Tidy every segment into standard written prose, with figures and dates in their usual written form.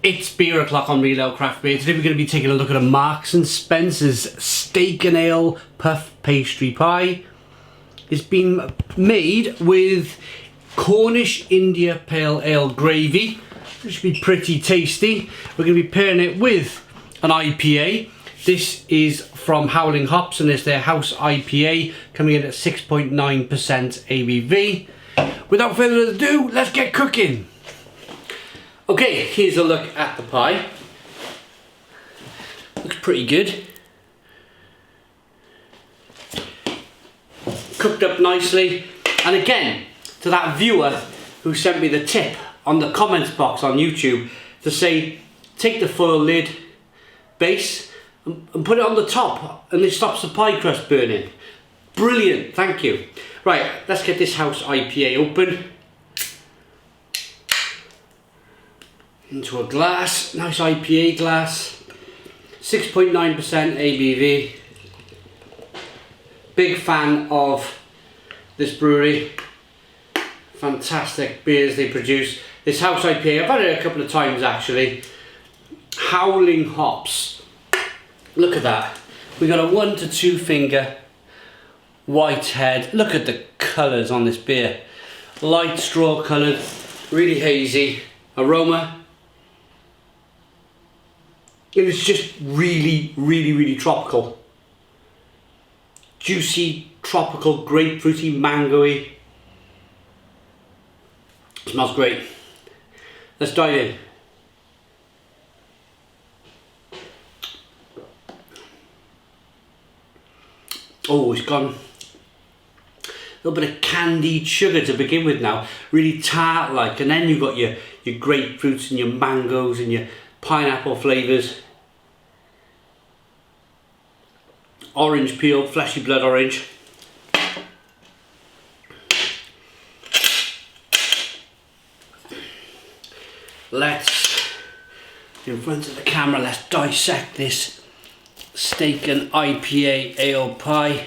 It's beer o'clock on Real Ale Craft Beer. Today we're going to be taking a look at a Marks and Spencer's Steak and Ale Puff Pastry Pie. It's been made with Cornish India Pale Ale gravy. It should be pretty tasty. We're going to be pairing it with an IPA. This is from Howling hops and it's their house IPA, coming in at 6.9% ABV. Without further ado, let's get cooking. Okay, here's a look at the pie. Looks pretty good. Cooked up nicely. And again, to that viewer who sent me the tip on the comments box on YouTube to say, take the foil lid base and put it on the top and it stops the pie crust burning. Brilliant, thank you. Right, let's get this house IPA open. Into a glass, nice IPA glass, 6.9% ABV. Big fan of this brewery. Fantastic beers they produce. This house IPA, I've had it a couple of times actually. Howling hops. Look at that. We got a 1 to 2 finger white head. Look at the colours on this beer. Light straw coloured, really hazy. Aroma. It was just really tropical. Juicy, tropical, grapefruity, mangoey. Smells great. Let's dive in. Oh, it's gone. A little bit of candied sugar to begin with now. Really tart like, and then you've got your grapefruits and your mangoes and your pineapple flavours. Orange peel, fleshy blood orange. Let's, in front of the camera, let's dissect this steak and IPA ale pie.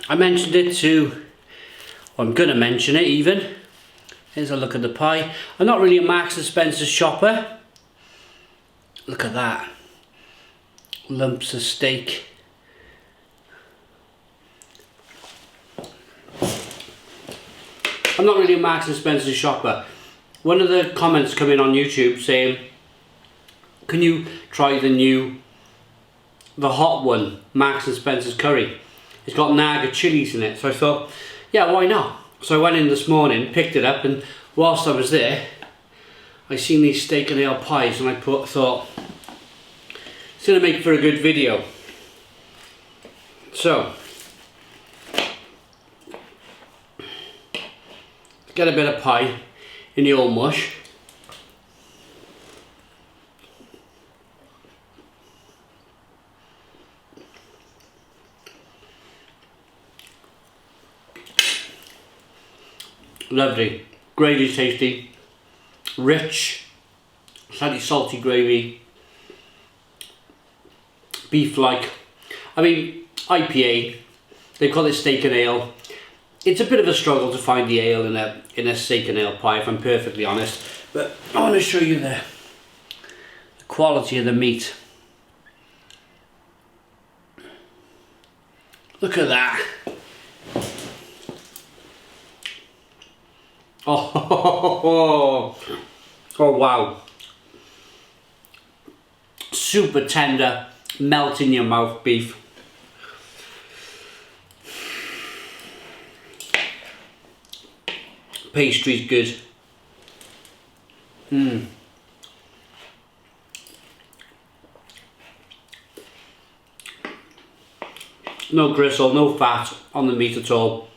I mentioned it to, or I'm going to mention it even. Here's a look at the pie. I'm not really a Marks and Spencer shopper. Look at that. Lumps of steak. I'm not really a Marks and Spencer shopper. One of the comments come in on YouTube saying, can you try the hot one, Marks and Spencer's curry? It's got Naga chilies in it. So I thought, yeah, why not? So I went in this morning, picked it up, and whilst I was there, I seen these steak and ale pies, and I thought, it's going to make for a good video. So, get a bit of pie in the old mush. Lovely. Gravy's tasty. Rich, slightly salty gravy. Beef-like. I mean, IPA, they call it steak and ale. It's a bit of a struggle to find the ale in a steak and ale pie, if I'm perfectly honest. But I want to show you the quality of the meat. Look at that. Oh wow. Super tender, melt in your mouth beef. Pastry's good. No gristle, no fat on the meat at all.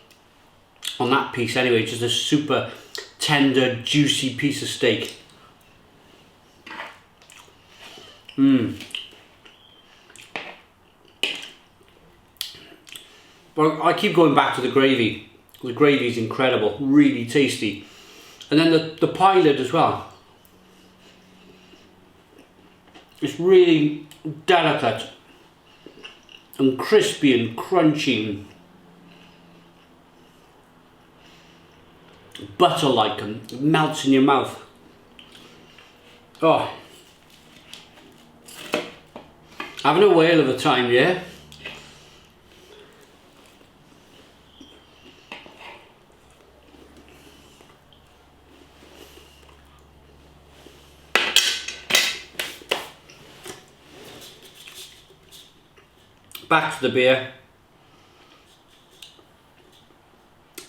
On that piece anyway, just a super tender, juicy piece of steak. But I keep going back to the gravy. The gravy is incredible, really tasty. And then the pie lid as well. It's really delicate and crispy and crunchy. butter-like and melts in your mouth. Oh, having a whale of a time, yeah? Back to the beer.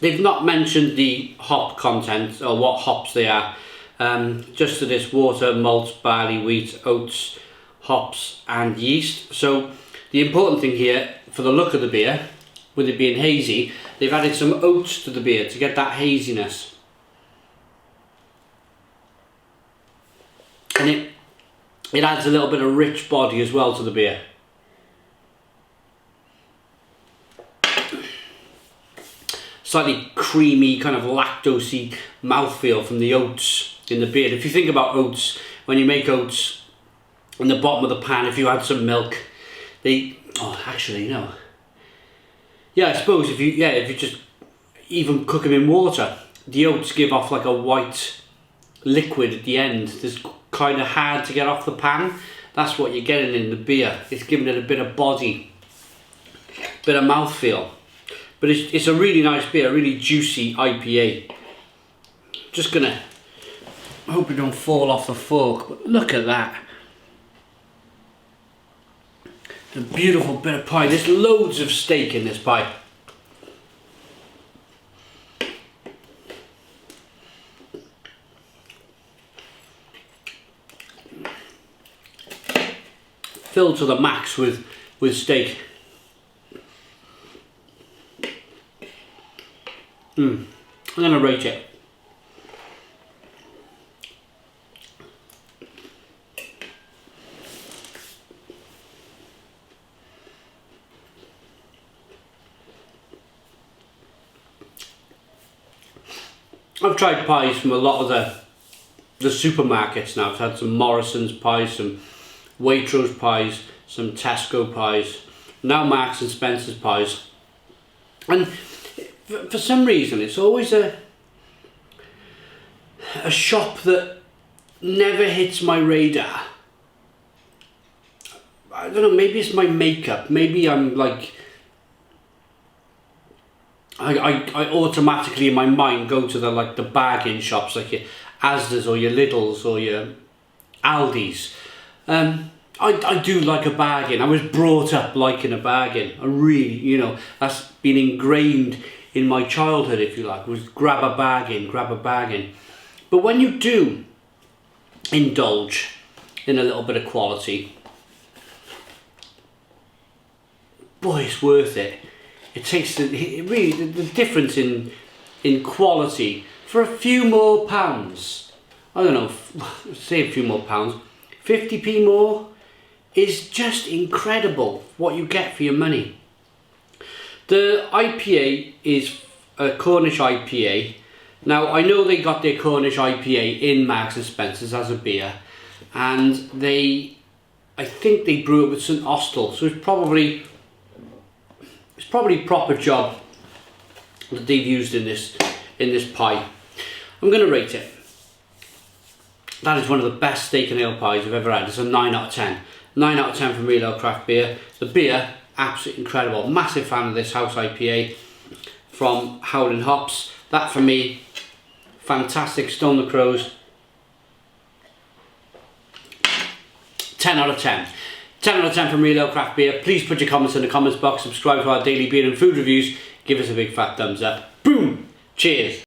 They've not mentioned the hop content or what hops they are. Just to this: water, malt, barley, wheat, oats, hops and yeast. So the important thing here, for the look of the beer, with it being hazy, they've added some oats to the beer to get that haziness. And it adds a little bit of rich body as well to the beer. Slightly creamy, kind of lactosey mouthfeel from the oats in the beer. If you think about oats, when you make oats in the bottom of the pan, if you add some milk, actually no. Yeah, I suppose if you just even cook them in water, the oats give off like a white liquid at the end. It's kind of hard to get off the pan. That's what you're getting in the beer. It's giving it a bit of body, bit of mouthfeel. But it's a really nice beer, a really juicy IPA. Just gonna, I hope it don't fall off the fork, but look at that. A beautiful bit of pie. There's loads of steak in this pie. Filled to the max with steak. I'm going to rate it. I've tried pies from a lot of the supermarkets now. I've had some Morrison's pies, some Waitrose pies, some Tesco pies, now Marks and Spencer's pies. And for some reason, it's always a shop that never hits my radar. I don't know, maybe it's my makeup. Maybe I'm like, I automatically in my mind go to the bargain shops, like your Asda's or your Lidl's or your Aldi's. I do like a bargain. I was brought up liking a bargain. I really, that's been ingrained in my childhood, if you like, was grab a bargain. But when you do indulge in a little bit of quality, boy, it's worth it. It takes the difference in quality for a few more pounds. I don't know, say a few more pounds, 50p more is just incredible what you get for your money. The IPA is a Cornish IPA. Now I know they got their Cornish IPA in Marks and Spencer's as a beer, and I think they brew it with St Austell, so it's probably proper job that they've used in this pie. I'm going to rate it. That is one of the best steak and ale pies I've ever had. It's a 9 out of 10. 9 out of 10 from Real Ale Craft Beer. The beer, absolutely incredible. Massive fan of this house IPA from Howling Hops. That for me, fantastic. Stone the Crows. 10 out of 10. 10 out of 10 from Real Ale Craft Beer. Please put your comments in the comments box. Subscribe to our daily beer and food reviews. Give us a big fat thumbs up. Boom! Cheers!